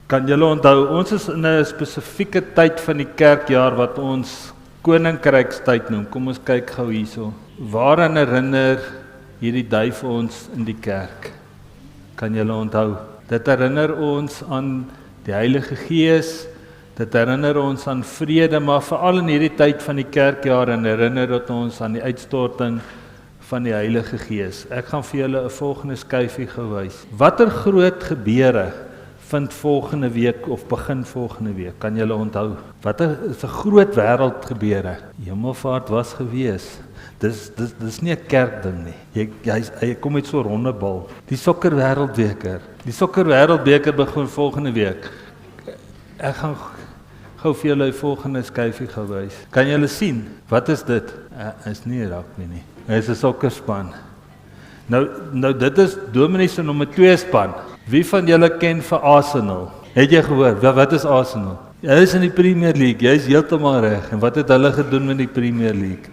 Kan julle onthou, ons is in 'n spesifieke tyd van die kerkjaar wat ons koninkrykstyd noem. Kom ons kyk gou hierso. Waaraan herinner hierdie duif ons in die kerk? Kan julle onthou? Dit herinner ons aan die Heilige Gees, dit herinner ons aan vrede, maar veral in hierdie tyd van die kerkjaar herinner dit ons aan die uitstorting van die Heilige Gees. Ek gaan vir julle 'n volgende skyfie gewys. Watter groot gebeure vind volgende week of begin volgende week? Kan julle onthou? Watter is 'n groot wêreldgebeure? Hemelvaart was gewees. Dis nie 'n kerkding nie. Jy kom met so 'n ronde bal. Die sokker wêreldbeker. Die sokker wêreldbeker begin volgende week. Ek gaan gou vir julle die volgende skyfie gewys. Kan julle sien? Wat is dit? Is nie rugby nie. Dit is 'n sokkerspan. Nou dit is Dominee se nommer 2 span. Wie van julle ken vir Arsenal? Het jy gehoor? Wat is Arsenal? Hulle is in die Premier League. Jy is heeltemal reg. En wat het hulle gedoen met die Premier League?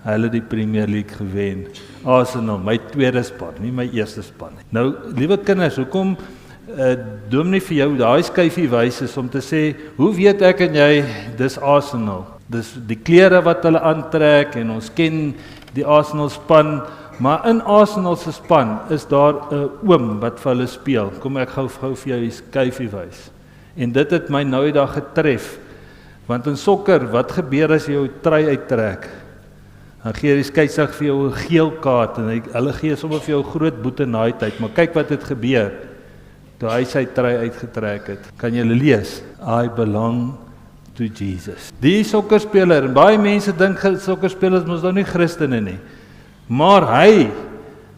Hulle het die Premier League gewen. Arsenal, my tweede span, nie my eerste span nie. Nou, liewe kinders, hoekom Dominee vir jou daai skyfie wys is om te sê, hoe weet ek en jy dis Arsenal? Dis die klere wat hulle aantrek en ons ken die Arsenal span, maar in Arsenal se span is daar 'n oom wat vir hulle speel. Kom ek gou vir jou die skyfie wys. En dit het my nou die dag getref. Want in sokker, wat gebeur as jy jou trui uittrek? Dan gee die skeiedag vir jou 'n geel kaart en hulle gee sommer vir jou groot boete na die tyd, maar kyk wat het gebeur. Toe hy sy trui uitgetrek het. Kan jy lees? I belong to Jesus. Die sokkerspeler, en baie mense dink sokkerspelers mos nou nie Christene nie. Maar hy,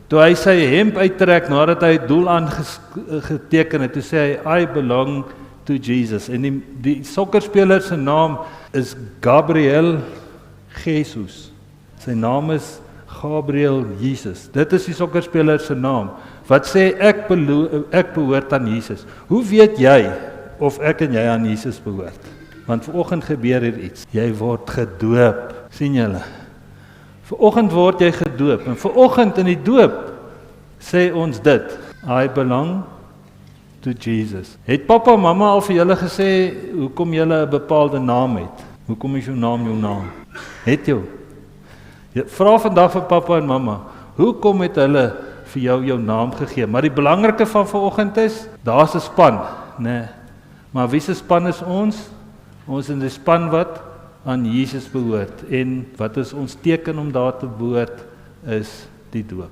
toe hy sy hemp uittrek nadat hy doel aangeteken het, toe sê hy I belong to Jesus. En die sokkerspeler se naam is Gabriel Jesus. Sy naam is Gabriel Jesus. Dit is die sokkerspeler se naam. Wat sê ek behoort aan Jesus. Hoe weet jy of ek en jy aan Jesus behoort? Want vanoggend gebeur hier iets. Jy word gedoop. Sien julle? Vanoggend word jy gedoop. En vanoggend in die doop sê ons dit. I belong to Jesus. Het pappa en mamma al vir julle gesê hoekom julle 'n bepaalde naam het? Hoekom is jou naam? Het jy? Vra vandag vir pappa en mamma, hoekom het hulle vir jou naam gegee? Maar die belangrike van vanoggend is, daar's 'n span, né? Maar wie se span is ons? Ons is 'n span wat aan Jesus behoort. En wat is ons teken om daar te behoort is die doop.